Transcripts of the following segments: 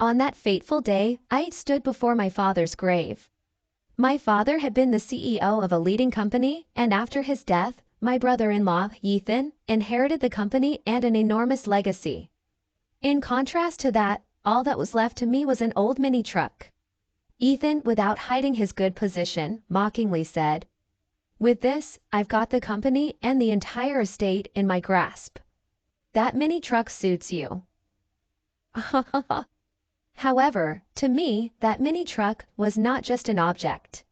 On that fateful day, I stood before my father's grave. My father had been the CEO of a leading company, and after his death, my brother-in-law, Ethan, inherited the company and an enormous legacy. In contrast to that, all that was left to me was an old mini truck. Ethan, without hiding his good position, mockingly said, "With this, I've got the company and the entire estate in my grasp. That mini truck suits you." However, to me, that mini truck was not just an object.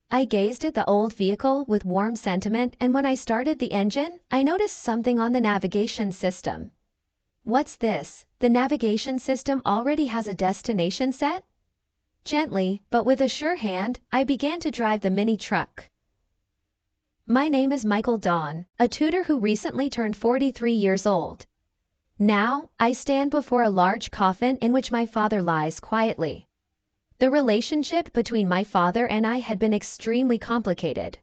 I gazed at the old vehicle with warm sentiment, and when I started the engine, I noticed something on the navigation system. "What's this? The navigation system already has a destination set?" Gently, but with a sure hand, I began to drive the mini truck. My name is Michael Dawn, a tutor who recently turned 43 years old. Now, I stand before a large coffin in which my father lies quietly. The relationship between my father and I had been extremely complicated.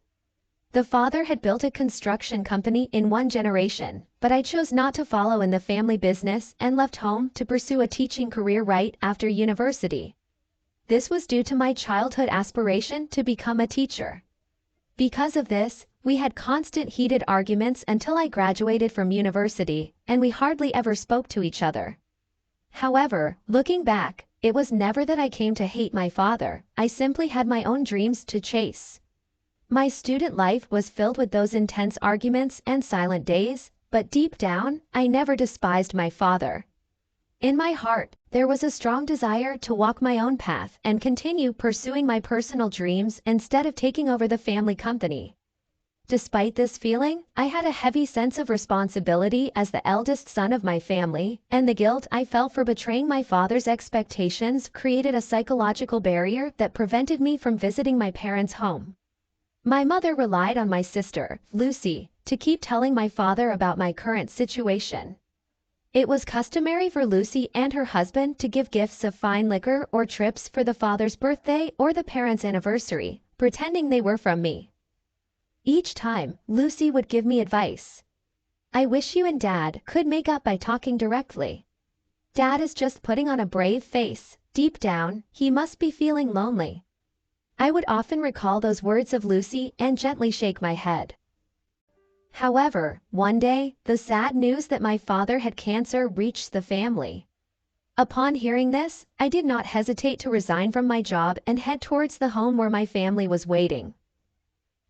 The father had built a construction company in one generation, but I chose not to follow in the family business and left home to pursue a teaching career right after university. This was due to my childhood aspiration to become a teacher. Because of this, we had constant heated arguments until I graduated from university, and we hardly ever spoke to each other. However, looking back, it was never that I came to hate my father, I simply had my own dreams to chase. My student life was filled with those intense arguments and silent days, but deep down, I never despised my father. In my heart, there was a strong desire to walk my own path and continue pursuing my personal dreams instead of taking over the family company. Despite this feeling, I had a heavy sense of responsibility as the eldest son of my family, and the guilt I felt for betraying my father's expectations created a psychological barrier that prevented me from visiting my parents' home. My mother relied on my sister, Lucy, to keep telling my father about my current situation. It was customary for Lucy and her husband to give gifts of fine liquor or trips for the father's birthday or the parents' anniversary, pretending they were from me. Each time, Lucy would give me advice. "I wish you and Dad could make up by talking directly. Dad is just putting on a brave face. Deep down, he must be feeling lonely." I would often recall those words of Lucy and gently shake my head. However, one day, the sad news that my father had cancer reached the family. Upon hearing this, I did not hesitate to resign from my job and head towards the home where my family was waiting.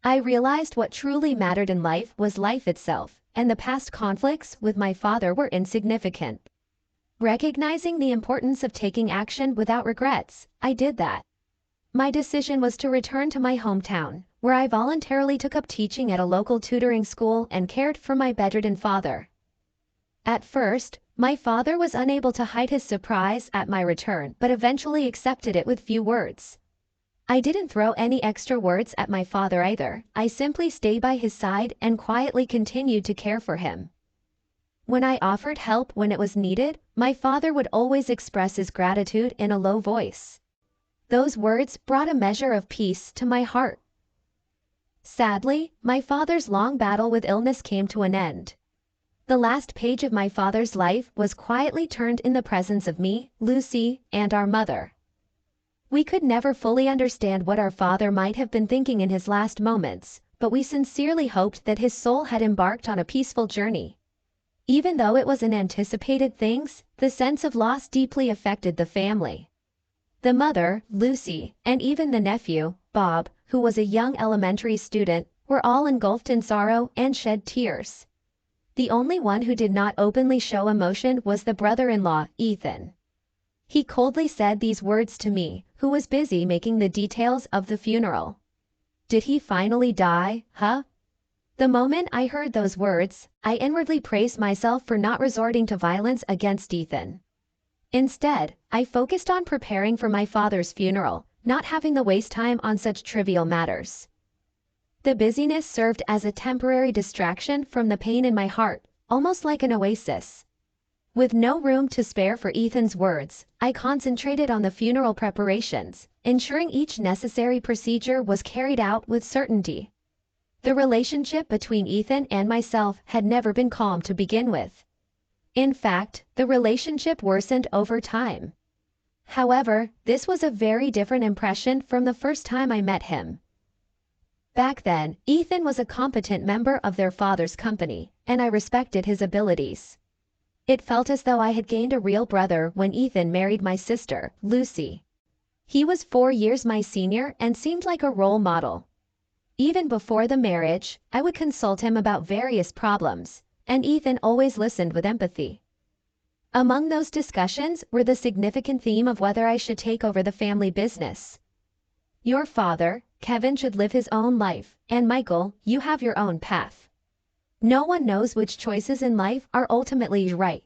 I realized what truly mattered in life was life itself, and the past conflicts with my father were insignificant. Recognizing the importance of taking action without regrets, I did that. My decision was to return to my hometown, where I voluntarily took up teaching at a local tutoring school and cared for my bedridden father. At first, my father was unable to hide his surprise at my return, but eventually accepted it with few words. I didn't throw any extra words at my father either. I simply stayed by his side and quietly continued to care for him. When I offered help when it was needed, my father would always express his gratitude in a low voice. Those words brought a measure of peace to my heart. Sadly, my father's long battle with illness came to an end. The last page of my father's life was quietly turned in the presence of me, Lucy, and our mother. We could never fully understand what our father might have been thinking in his last moments, but we sincerely hoped that his soul had embarked on a peaceful journey. Even though it was unanticipated things, the sense of loss deeply affected the family. The mother, Lucy, and even the nephew, Bob, who was a young elementary student, were all engulfed in sorrow and shed tears. The only one who did not openly show emotion was the brother-in-law, Ethan. He coldly said these words to me, who was busy making the details of the funeral. "Did he finally die, huh?" The moment I heard those words, I inwardly praised myself for not resorting to violence against Ethan. Instead, I focused on preparing for my father's funeral, not having to waste time on such trivial matters. The busyness served as a temporary distraction from the pain in my heart, almost like an oasis. With no room to spare for Ethan's words, I concentrated on the funeral preparations, ensuring each necessary procedure was carried out with certainty. The relationship between Ethan and myself had never been calm to begin with. In fact, the relationship worsened over time. However, this was a very different impression from the first time I met him. Back then, Ethan was a competent member of their father's company, and I respected his abilities. It felt as though I had gained a real brother when Ethan married my sister, Lucy. He was 4 years my senior and seemed like a role model. Even before the marriage, I would consult him about various problems, and Ethan always listened with empathy. Among those discussions were the significant theme of whether I should take over the family business. Your father, Kevin, should live his own life, and Michael, you have your own path. No one knows which choices in life are ultimately right.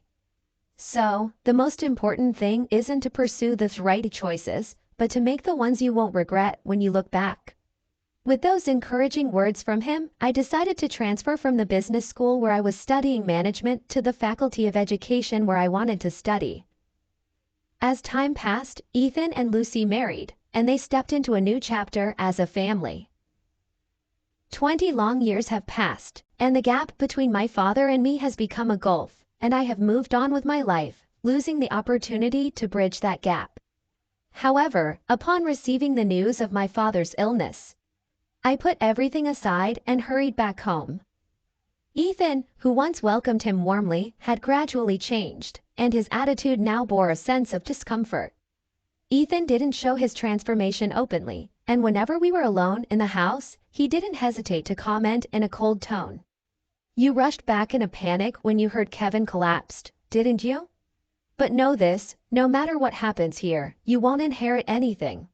So, the most important thing isn't to pursue the right choices, but to make the ones you won't regret when you look back. With those encouraging words from him, I decided to transfer from the business school where I was studying management to the faculty of education where I wanted to study. As time passed, Ethan and Lucy married, and they stepped into a new chapter as a family. 20 long years have passed, and the gap between my father and me has become a gulf, and I have moved on with my life, losing the opportunity to bridge that gap. However, upon receiving the news of my father's illness, I put everything aside and hurried back home. Ethan, who once welcomed him warmly, had gradually changed, and his attitude now bore a sense of discomfort. Ethan didn't show his transformation openly, and whenever we were alone in the house, he didn't hesitate to comment in a cold tone. You rushed back in a panic when you heard Kevin collapsed, didn't you? But know this, no matter what happens here, you won't inherit anything.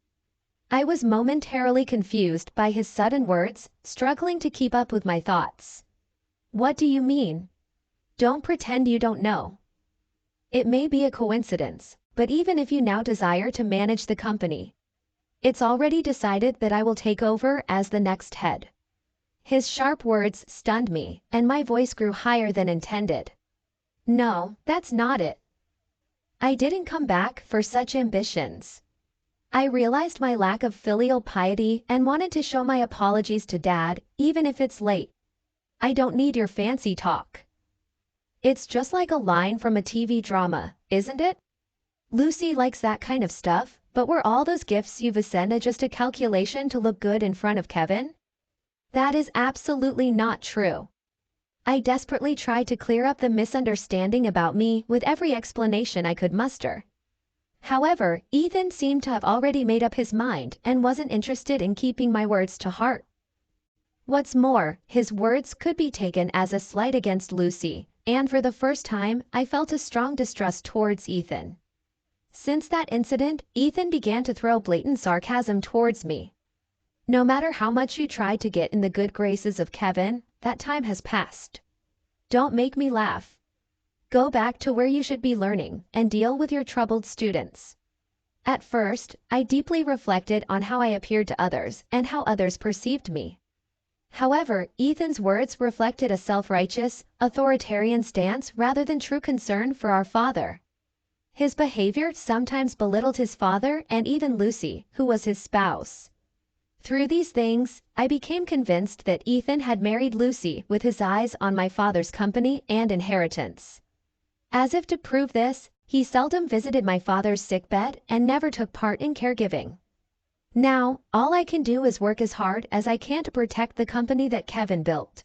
I was momentarily confused by his sudden words, struggling to keep up with my thoughts. What do you mean? Don't pretend you don't know. It may be a coincidence, but even if you now desire to manage the company, it's already decided that I will take over as the next head. His sharp words stunned me, and my voice grew higher than intended. No, that's not it. I didn't come back for such ambitions. I realized my lack of filial piety and wanted to show my apologies to Dad, even if it's late. I don't need your fancy talk. It's just like a line from a TV drama, isn't it? Lucy likes that kind of stuff, but were all those gifts you've ascended just a calculation to look good in front of Kevin? That is absolutely not true. I desperately tried to clear up the misunderstanding about me with every explanation I could muster. However, Ethan seemed to have already made up his mind and wasn't interested in keeping my words to heart. What's more, his words could be taken as a slight against Lucy, and for the first time, I felt a strong distrust towards Ethan. Since that incident, Ethan began to throw blatant sarcasm towards me. No matter how much you tried to get in the good graces of Kevin, that time has passed. Don't make me laugh. Go back to where you should be learning and deal with your troubled students. At first, I deeply reflected on how I appeared to others and how others perceived me. However, Ethan's words reflected a self-righteous, authoritarian stance rather than true concern for our father. His behavior sometimes belittled his father and even Lucy, who was his spouse. Through these things, I became convinced that Ethan had married Lucy with his eyes on my father's company and inheritance. As if to prove this, he seldom visited my father's sickbed and never took part in caregiving. Now, all I can do is work as hard as I can to protect the company that Kevin built.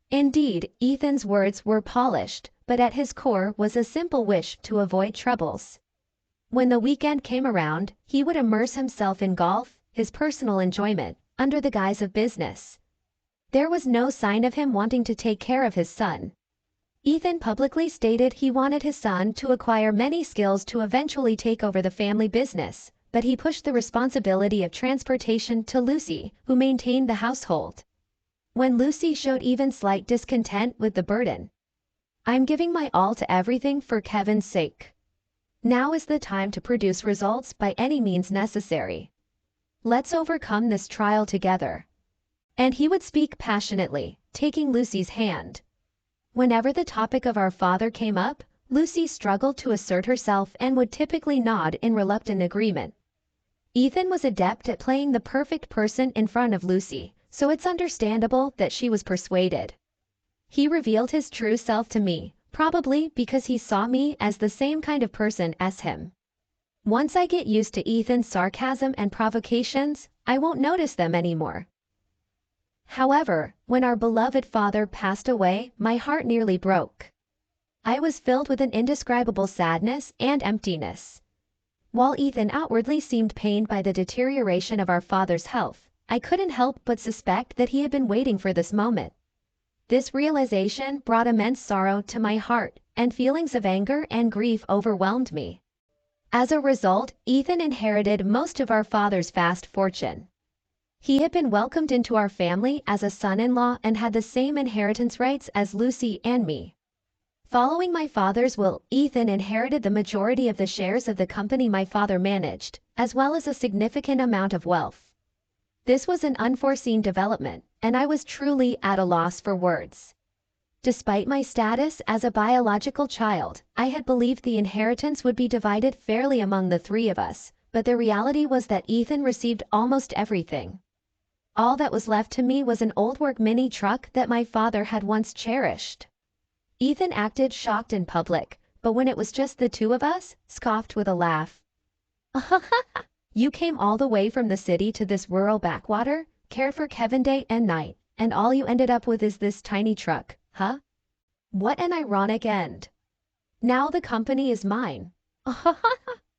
Indeed, Ethan's words were polished, but at his core was a simple wish to avoid troubles. When the weekend came around, he would immerse himself in golf, his personal enjoyment, under the guise of business. There was no sign of him wanting to take care of his son. Ethan publicly stated he wanted his son to acquire many skills to eventually take over the family business, but he pushed the responsibility of transportation to Lucy, who maintained the household. When Lucy showed even slight discontent with the burden, I'm giving my all to everything for Kevin's sake. Now is the time to produce results by any means necessary. Let's overcome this trial together. And he would speak passionately, taking Lucy's hand. Whenever the topic of our father came up, Lucy struggled to assert herself and would typically nod in reluctant agreement. Ethan was adept at playing the perfect person in front of Lucy, so it's understandable that she was persuaded. He revealed his true self to me, probably because he saw me as the same kind of person as him. Once I get used to Ethan's sarcasm and provocations, I won't notice them anymore. However, when our beloved father passed away, my heart nearly broke. I was filled with an indescribable sadness and emptiness. While Ethan outwardly seemed pained by the deterioration of our father's health, I couldn't help but suspect that he had been waiting for this moment. This realization brought immense sorrow to my heart, and feelings of anger and grief overwhelmed me. As a result, Ethan inherited most of our father's vast fortune. He had been welcomed into our family as a son-in-law and had the same inheritance rights as Lucy and me. Following my father's will, Ethan inherited the majority of the shares of the company my father managed, as well as a significant amount of wealth. This was an unforeseen development, and I was truly at a loss for words. Despite my status as a biological child, I had believed the inheritance would be divided fairly among the three of us, but the reality was that Ethan received almost everything. All that was left to me was an old work mini truck that my father had once cherished. Ethan acted shocked in public, but when it was just the two of us, scoffed with a laugh. You came all the way from the city to this rural backwater, cared for Kevin day and night, and all you ended up with is this tiny truck, huh? What an ironic end. Now the company is mine.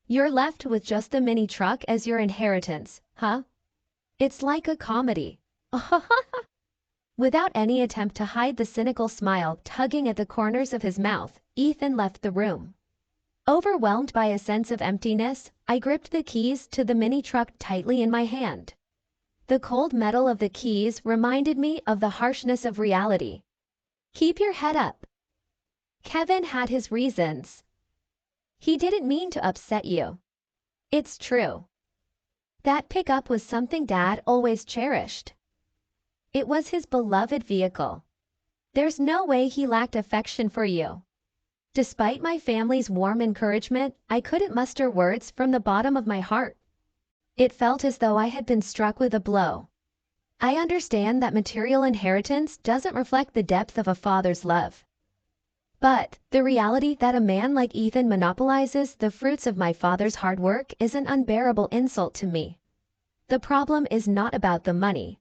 You're left with just the mini truck as your inheritance, huh? It's like a comedy. Without any attempt to hide the cynical smile tugging at the corners of his mouth, Ethan left the room. Overwhelmed by a sense of emptiness, I gripped the keys to the mini truck tightly in my hand. The cold metal of the keys reminded me of the harshness of reality. Keep your head up. Kevin had his reasons. He didn't mean to upset you. It's true. That pickup was something Dad always cherished. It was his beloved vehicle. There's no way he lacked affection for you. Despite my family's warm encouragement, I couldn't muster words from the bottom of my heart. It felt as though I had been struck with a blow. I understand that material inheritance doesn't reflect the depth of a father's love. But the reality that a man like Ethan monopolizes the fruits of my father's hard work is an unbearable insult to me. The problem is not about the money.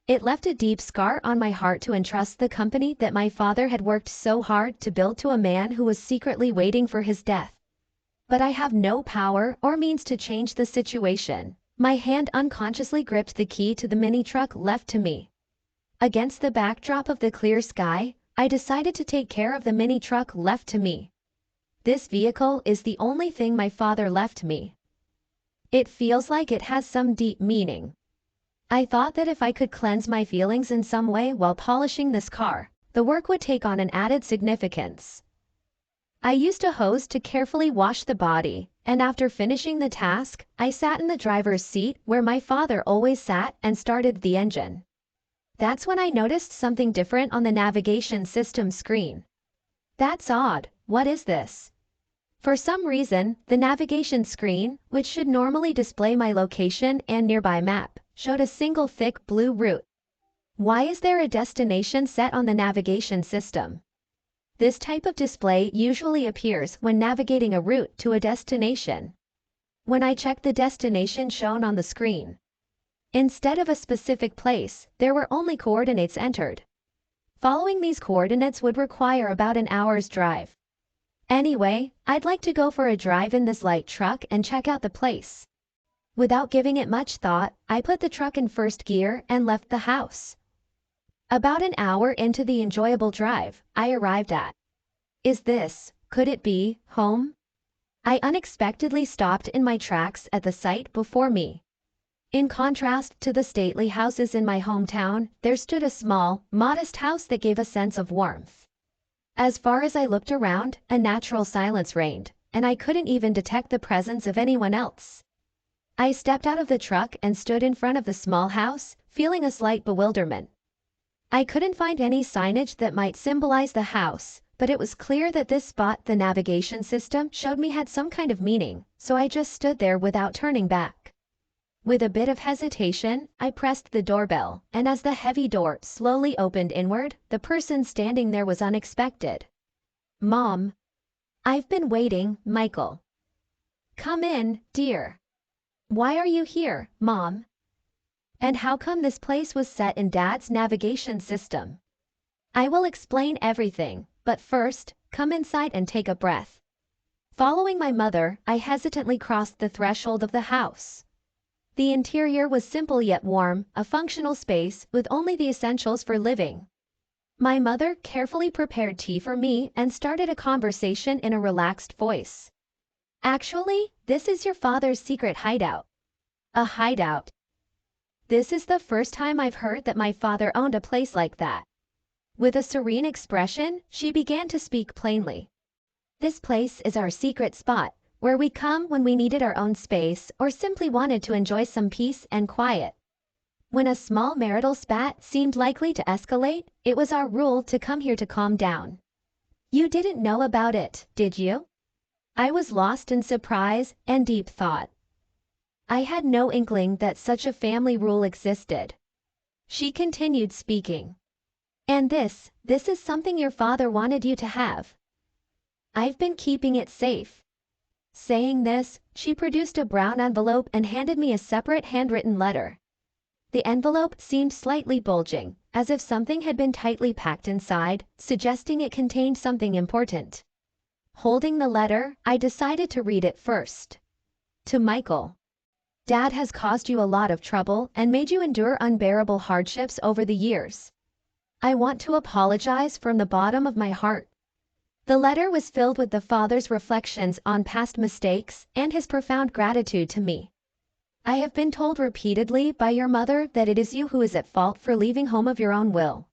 It left a deep scar on my heart to entrust the company that my father had worked so hard to build to a man who was secretly waiting for his death. But I have no power or means to change the situation. My hand unconsciously gripped the key to the mini truck left to me. Against the backdrop of the clear sky, I decided to take care of the mini truck left to me. This vehicle is the only thing my father left me. It feels like it has some deep meaning. I thought that if I could cleanse my feelings in some way while polishing this car, the work would take on an added significance. I used a hose to carefully wash the body, and after finishing the task, I sat in the driver's seat where my father always sat and started the engine. That's when I noticed something different on the navigation system screen. That's odd. What is this? For some reason, the navigation screen, which should normally display my location and nearby map, showed a single thick blue route. Why is there a destination set on the navigation system? This type of display usually appears when navigating a route to a destination. When I checked the destination shown on the screen, instead of a specific place, there were only coordinates entered. Following these coordinates would require about an hour's drive. Anyway, I'd like to go for a drive in this light truck and check out the place. Without giving it much thought, I put the truck in first gear and left the house. About an hour into the enjoyable drive, I arrived at. Could it be, home? I unexpectedly stopped in my tracks at the sight before me. In contrast to the stately houses in my hometown, there stood a small, modest house that gave a sense of warmth. As far as I looked around, a natural silence reigned, and I couldn't even detect the presence of anyone else. I stepped out of the truck and stood in front of the small house, feeling a slight bewilderment. I couldn't find any signage that might symbolize the house, but it was clear that this spot the navigation system showed me had some kind of meaning, so I just stood there without turning back. With a bit of hesitation, I pressed the doorbell, and as the heavy door slowly opened inward, the person standing there was unexpected. Mom. I've been waiting, Michael. Come in, dear. Why are you here, Mom? And how come this place was set in Dad's navigation system? I will explain everything, but first, come inside and take a breath. Following my mother, I hesitantly crossed the threshold of the house. The interior was simple yet warm, a functional space with only the essentials for living. My mother carefully prepared tea for me and started a conversation in a relaxed voice. Actually, this is your father's secret hideout. A hideout. This is the first time I've heard that my father owned a place like that. With a serene expression, she began to speak plainly. This place is our secret spot, where we come when we needed our own space or simply wanted to enjoy some peace and quiet. When a small marital spat seemed likely to escalate, it was our rule to come here to calm down. You didn't know about it, did you? I was lost in surprise and deep thought. I had no inkling that such a family rule existed. She continued speaking. And this is something your father wanted you to have. I've been keeping it safe. Saying this, she produced a brown envelope and handed me a separate handwritten letter. The envelope seemed slightly bulging, as if something had been tightly packed inside, suggesting it contained something important. Holding the letter, I decided to read it first. To Michael. Dad has caused you a lot of trouble and made you endure unbearable hardships over the years. I want to apologize from the bottom of my heart. The letter was filled with the father's reflections on past mistakes and his profound gratitude to me. I have been told repeatedly by your mother that it is you who is at fault for leaving home of your own will.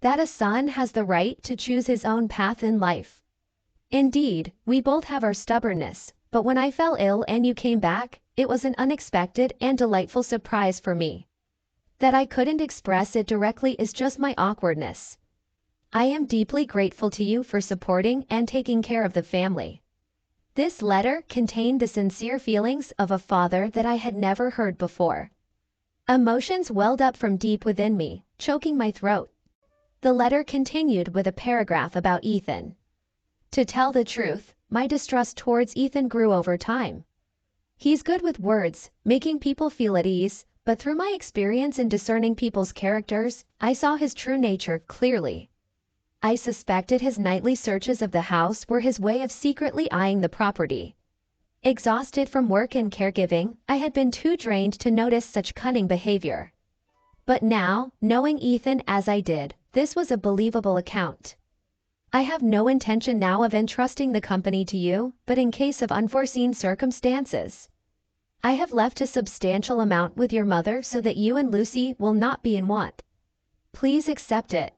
That a son has the right to choose his own path in life. Indeed, we both have our stubbornness, but when I fell ill and you came back, it was an unexpected and delightful surprise for me. That I couldn't express it directly is just my awkwardness. I am deeply grateful to you for supporting and taking care of the family. This letter contained the sincere feelings of a father that I had never heard before. Emotions welled up from deep within me, choking my throat. The letter continued with a paragraph about Ethan. To tell the truth, my distrust towards Ethan grew over time. He's good with words, making people feel at ease, but through my experience in discerning people's characters, I saw his true nature clearly. I suspected his nightly searches of the house were his way of secretly eyeing the property. Exhausted from work and caregiving, I had been too drained to notice such cunning behavior. But now, knowing Ethan as I did, this was a believable account. I have no intention now of entrusting the company to you, but in case of unforeseen circumstances. I have left a substantial amount with your mother so that you and Lucy will not be in want. Please accept it.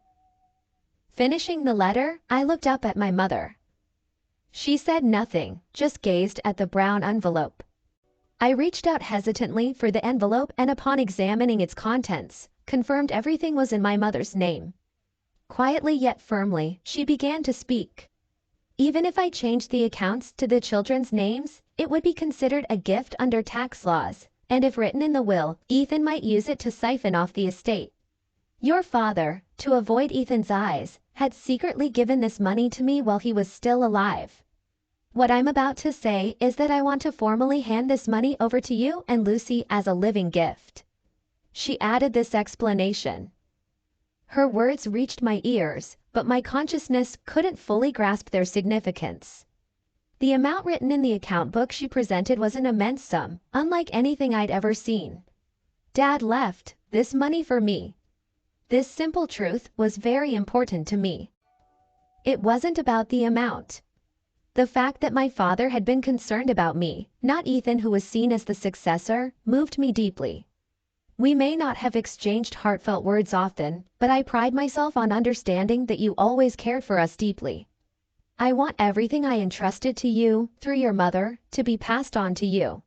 Finishing the letter, I looked up at my mother. She said nothing, just gazed at the brown envelope. I reached out hesitantly for the envelope and upon examining its contents, confirmed everything was in my mother's name. Quietly yet firmly, she began to speak. Even if I changed the accounts to the children's names, it would be considered a gift under tax laws, and if written in the will, Ethan might use it to siphon off the estate. Your father, to avoid Ethan's eyes, had secretly given this money to me while he was still alive. What I'm about to say is that I want to formally hand this money over to you and Lucy as a living gift. She added this explanation. Her words reached my ears, but my consciousness couldn't fully grasp their significance. The amount written in the account book she presented was an immense sum, unlike anything I'd ever seen. Dad left this money for me. This simple truth was very important to me. It wasn't about the amount. The fact that my father had been concerned about me, not Ethan who was seen as the successor, moved me deeply. We may not have exchanged heartfelt words often, but I pride myself on understanding that you always cared for us deeply. I want everything I entrusted to you, through your mother, to be passed on to you.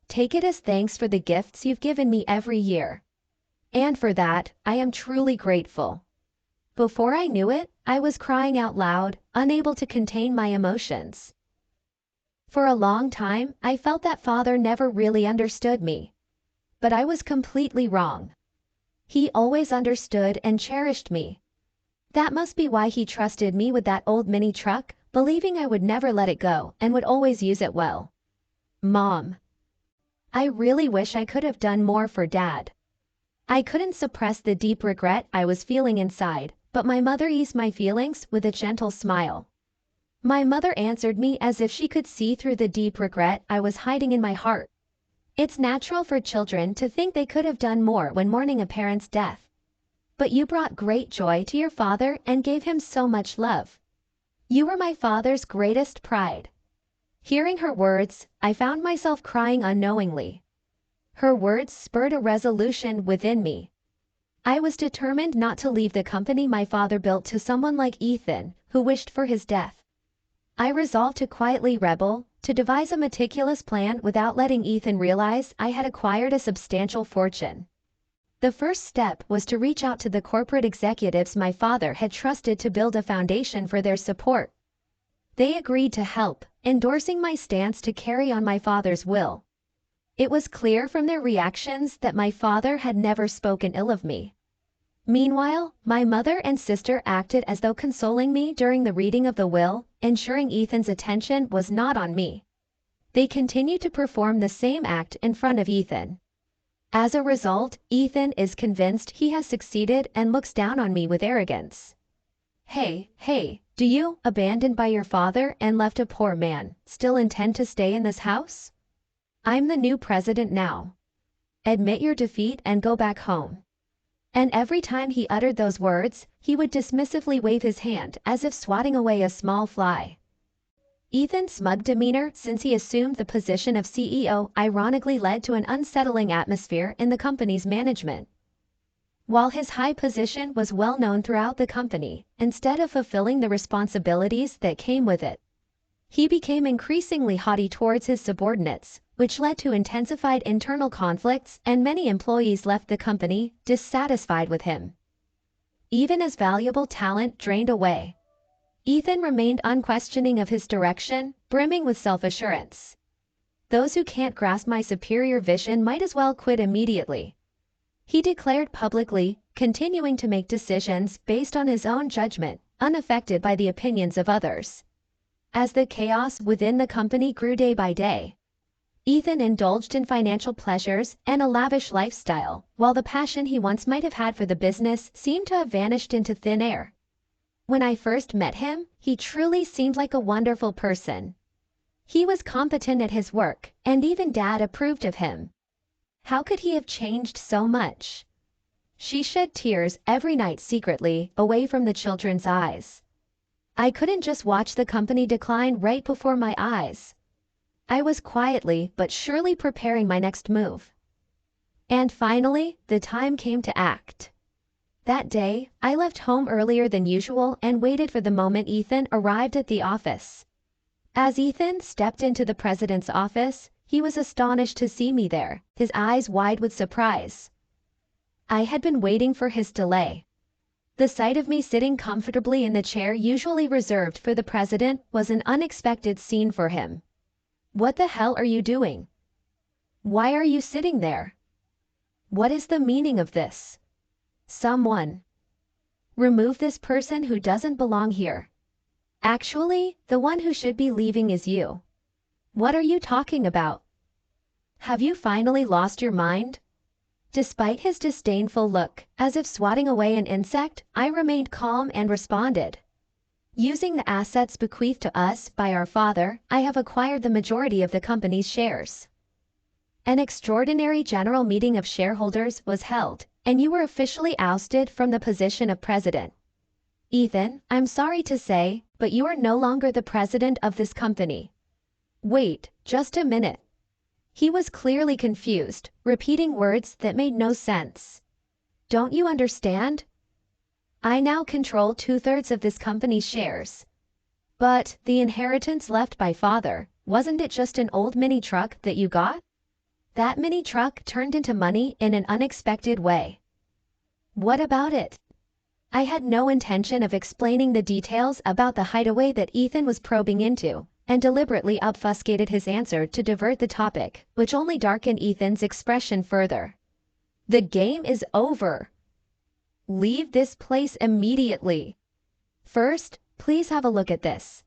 Take it as thanks for the gifts you've given me every year. And for that, I am truly grateful. Before I knew it, I was crying out loud, unable to contain my emotions. For a long time, I felt that father never really understood me. But I was completely wrong. He always understood and cherished me. That must be why he trusted me with that old mini truck, believing I would never let it go and would always use it well. Mom. I really wish I could have done more for Dad. I couldn't suppress the deep regret I was feeling inside, but my mother eased my feelings with a gentle smile. My mother answered me as if she could see through the deep regret I was hiding in my heart. It's natural for children to think they could have done more when mourning a parent's death. But you brought great joy to your father and gave him so much love. You were my father's greatest pride. Hearing her words, I found myself crying unknowingly. Her words spurred a resolution within me. I was determined not to leave the company my father built to someone like Ethan, who wished for his death. I resolved to quietly rebel, to devise a meticulous plan without letting Ethan realize I had acquired a substantial fortune. The first step was to reach out to the corporate executives my father had trusted to build a foundation for their support. They agreed to help, endorsing my stance to carry on my father's will. It was clear from their reactions that my father had never spoken ill of me. Meanwhile, my mother and sister acted as though consoling me during the reading of the will, ensuring Ethan's attention was not on me. They continued to perform the same act in front of Ethan. As a result, Ethan is convinced he has succeeded and looks down on me with arrogance. Hey, do you, abandoned by your father and left a poor man, still intend to stay in this house? I'm the new president now. Admit your defeat and go back home. And every time he uttered those words, he would dismissively wave his hand as if swatting away a small fly. Ethan's smug demeanor since he assumed the position of CEO ironically led to an unsettling atmosphere in the company's management. While his high position was well known throughout the company, instead of fulfilling the responsibilities that came with it, he became increasingly haughty towards his subordinates, which led to intensified internal conflicts, and many employees left the company dissatisfied with him. Even as valuable talent drained away, Ethan remained unquestioning of his direction, brimming with self-assurance. Those who can't grasp my superior vision might as well quit immediately, he declared publicly, continuing to make decisions based on his own judgment, unaffected by the opinions of others. As the chaos within the company grew day by day, Ethan indulged in financial pleasures and a lavish lifestyle, while the passion he once might have had for the business seemed to have vanished into thin air. When I first met him, he truly seemed like a wonderful person. He was competent at his work, and even Dad approved of him. How could he have changed so much? She shed tears every night secretly, away from the children's eyes. I couldn't just watch the company decline right before my eyes. I was quietly but surely preparing my next move. And finally, the time came to act. That day, I left home earlier than usual and waited for the moment Ethan arrived at the office. As Ethan stepped into the president's office, he was astonished to see me there, his eyes wide with surprise. I had been waiting for his delay. The sight of me sitting comfortably in the chair usually reserved for the president was an unexpected scene for him. What the hell are you doing? Why are you sitting there? What is the meaning of this? Someone. Remove this person who doesn't belong here. Actually, the one who should be leaving is you. What are you talking about? Have you finally lost your mind? Despite his disdainful look, as if swatting away an insect, I remained calm and responded. Using the assets bequeathed to us by our father, I have acquired the majority of the company's shares. An extraordinary general meeting of shareholders was held, and you were officially ousted from the position of president. Ethan, I'm sorry to say, but you are no longer the president of this company. Wait, just a minute. He was clearly confused, repeating words that made no sense. Don't you understand? I now control 2/3 of this company's shares. But the inheritance left by father, wasn't it just an old mini truck that you got? That mini truck turned into money in an unexpected way. What about it? I had no intention of explaining the details about the hideaway that Ethan was probing into, and deliberately obfuscated his answer to divert the topic, which only darkened Ethan's expression further. The game is over. Leave this place immediately. First, please have a look at this.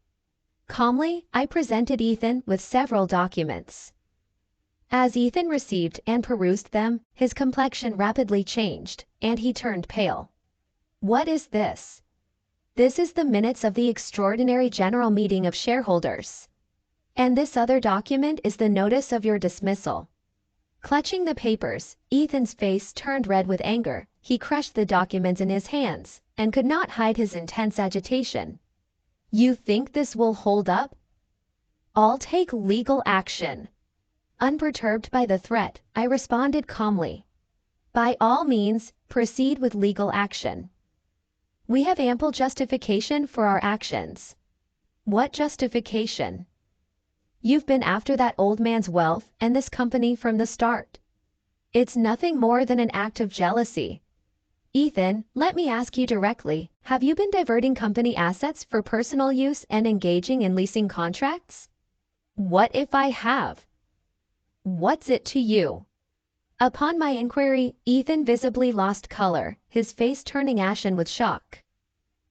Calmly, I presented Ethan with several documents. As Ethan received and perused them, his complexion rapidly changed, and he turned pale. What is this? This is the minutes of the extraordinary general meeting of shareholders. And this other document is the notice of your dismissal. Clutching the papers, Ethan's face turned red with anger. He crushed the documents in his hands, and could not hide his intense agitation. You think this will hold up? I'll take legal action. Unperturbed by the threat, I responded calmly. By all means, proceed with legal action. We have ample justification for our actions. What justification? You've been after that old man's wealth and this company from the start. It's nothing more than an act of jealousy. Ethan, let me ask you directly, have you been diverting company assets for personal use and engaging in leasing contracts? What if I have? What's it to you? Upon my inquiry, Ethan visibly lost color, his face turning ashen with shock.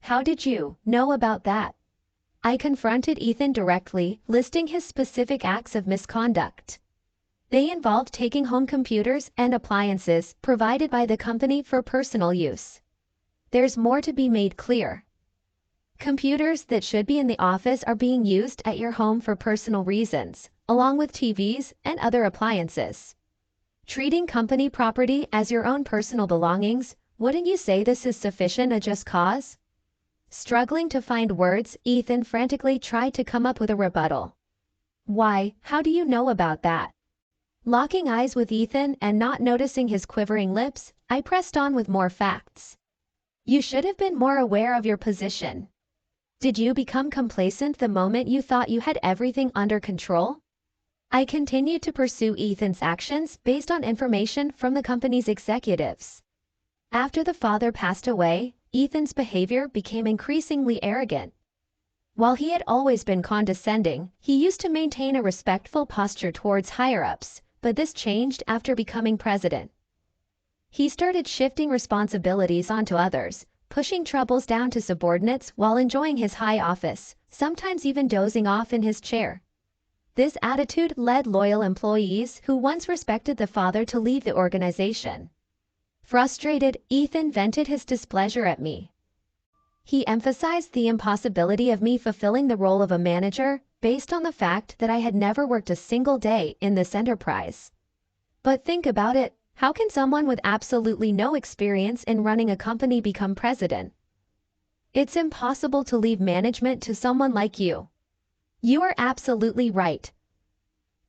How did you know about that? I confronted Ethan directly, listing his specific acts of misconduct. They involved taking home computers and appliances provided by the company for personal use. There's more to be made clear. Computers that should be in the office are being used at your home for personal reasons, along with TVs and other appliances. Treating company property as your own personal belongings, wouldn't you say this is sufficient a just cause? Struggling to find words, Ethan frantically tried to come up with a rebuttal. Why, how do you know about that? Locking eyes with Ethan and not noticing his quivering lips, I pressed on with more facts. You should have been more aware of your position. Did you become complacent the moment you thought you had everything under control? I continued to pursue Ethan's actions based on information from the company's executives. After the father passed away, Ethan's behavior became increasingly arrogant. While he had always been condescending, he used to maintain a respectful posture towards higher-ups, but this changed after becoming president. He started shifting responsibilities onto others, pushing troubles down to subordinates while enjoying his high office, sometimes even dozing off in his chair. This attitude led loyal employees who once respected the father to leave the organization. Frustrated, Ethan vented his displeasure at me. He emphasized the impossibility of me fulfilling the role of a manager based on the fact that I had never worked a single day in this enterprise. But think about it, how can someone with absolutely no experience in running a company become president? It's impossible to leave management to someone like you. You are absolutely right.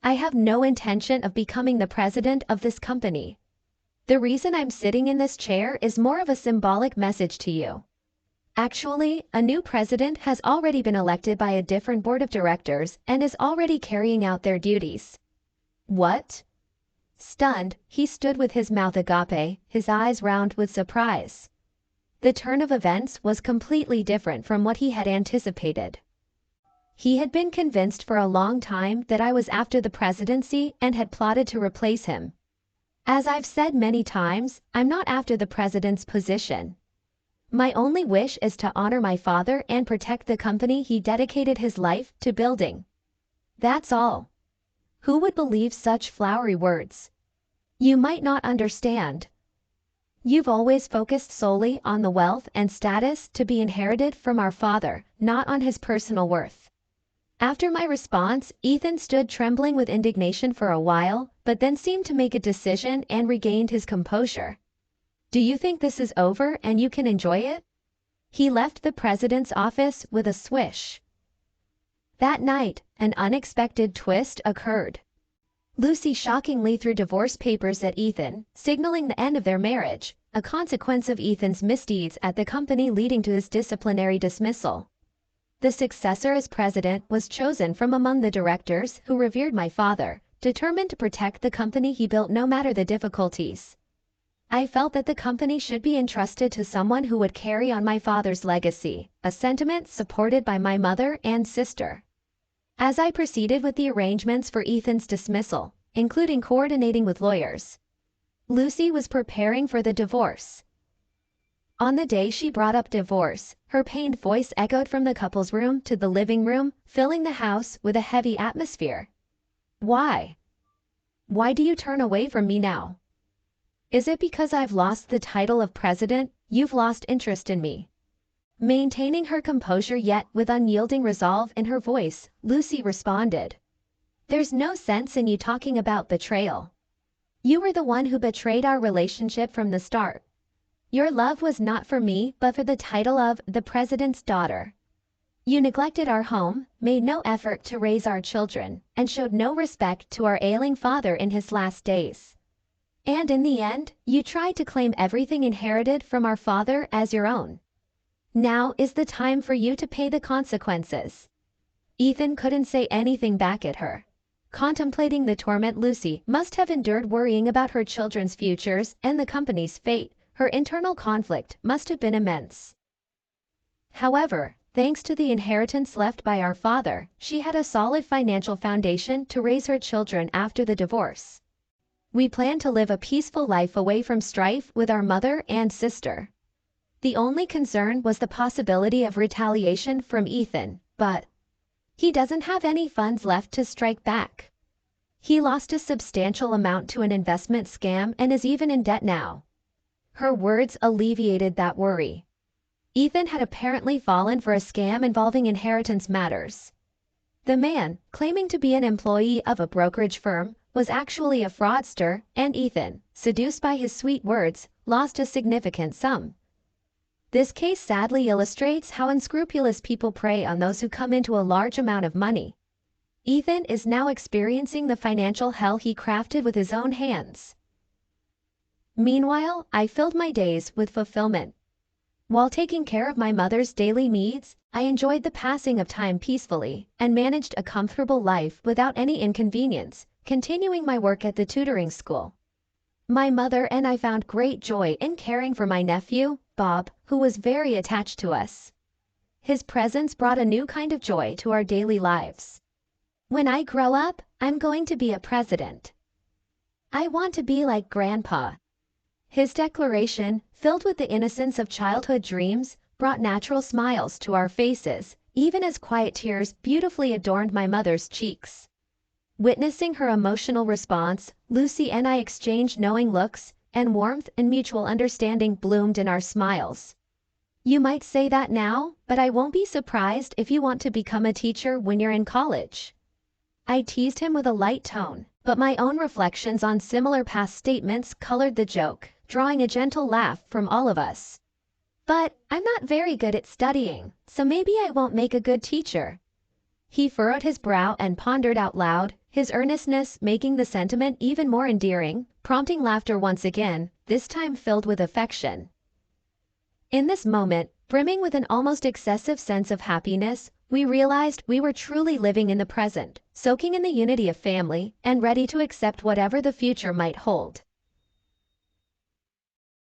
I have no intention of becoming the president of this company. The reason I'm sitting in this chair is more of a symbolic message to you. Actually, a new president has already been elected by a different board of directors and is already carrying out their duties. What? Stunned, he stood with his mouth agape, his eyes round with surprise. The turn of events was completely different from what he had anticipated. He had been convinced for a long time that I was after the presidency and had plotted to replace him. As I've said many times, I'm not after the president's position. My only wish is to honor my father and protect the company he dedicated his life to building. That's all. Who would believe such flowery words? You might not understand. You've always focused solely on the wealth and status to be inherited from our father, not on his personal worth. After my response, Ethan stood trembling with indignation for a while, but then seemed to make a decision and regained his composure. Do you think this is over and you can enjoy it? He left the president's office with a swish. That night, an unexpected twist occurred. Lucy shockingly threw divorce papers at Ethan, signaling the end of their marriage, a consequence of Ethan's misdeeds at the company leading to his disciplinary dismissal. The successor as president was chosen from among the directors who revered my father, determined to protect the company he built no matter the difficulties. I felt that the company should be entrusted to someone who would carry on my father's legacy, a sentiment supported by my mother and sister. As I proceeded with the arrangements for Ethan's dismissal, including coordinating with lawyers, Lucy was preparing for the divorce. On the day she brought up divorce, her pained voice echoed from the couple's room to the living room, filling the house with a heavy atmosphere. Why? Why do you turn away from me now? Is it because I've lost the title of president, you've lost interest in me? Maintaining her composure yet with unyielding resolve in her voice, Lucy responded. There's no sense in you talking about betrayal. You were the one who betrayed our relationship from the start. Your love was not for me but for the title of the president's daughter. You neglected our home, made no effort to raise our children, and showed no respect to our ailing father in his last days. And in the end, you tried to claim everything inherited from our father as your own. Now is the time for you to pay the consequences. Ethan couldn't say anything back at her. Contemplating the torment Lucy must have endured worrying about her children's futures and the company's fate, her internal conflict must have been immense. However, thanks to the inheritance left by our father, she had a solid financial foundation to raise her children after the divorce. We planned to live a peaceful life away from strife with our mother and sister. The only concern was the possibility of retaliation from Ethan, but he doesn't have any funds left to strike back. He lost a substantial amount to an investment scam and is even in debt now. Her words alleviated that worry. Ethan had apparently fallen for a scam involving inheritance matters. The man, claiming to be an employee of a brokerage firm, was actually a fraudster, and Ethan, seduced by his sweet words, lost a significant sum. This case sadly illustrates how unscrupulous people prey on those who come into a large amount of money. Ethan is now experiencing the financial hell he crafted with his own hands. Meanwhile, I filled my days with fulfillment. While taking care of my mother's daily needs, I enjoyed the passing of time peacefully and managed a comfortable life without any inconvenience, continuing my work at the tutoring school. My mother and I found great joy in caring for my nephew, Bob, who was very attached to us. His presence brought a new kind of joy to our daily lives. When I grow up, I'm going to be a president. I want to be like Grandpa. His declaration, filled with the innocence of childhood dreams, brought natural smiles to our faces, even as quiet tears beautifully adorned my mother's cheeks. Witnessing her emotional response, Lucy and I exchanged knowing looks, and warmth and mutual understanding bloomed in our smiles. You might say that now, but I won't be surprised if you want to become a teacher when you're in college. I teased him with a light tone, but my own reflections on similar past statements colored the joke, drawing a gentle laugh from all of us. But I'm not very good at studying, so maybe I won't make a good teacher. He furrowed his brow and pondered out loud, his earnestness making the sentiment even more endearing, prompting laughter once again, this time filled with affection. In this moment, brimming with an almost excessive sense of happiness, we realized we were truly living in the present, soaking in the unity of family, and ready to accept whatever the future might hold.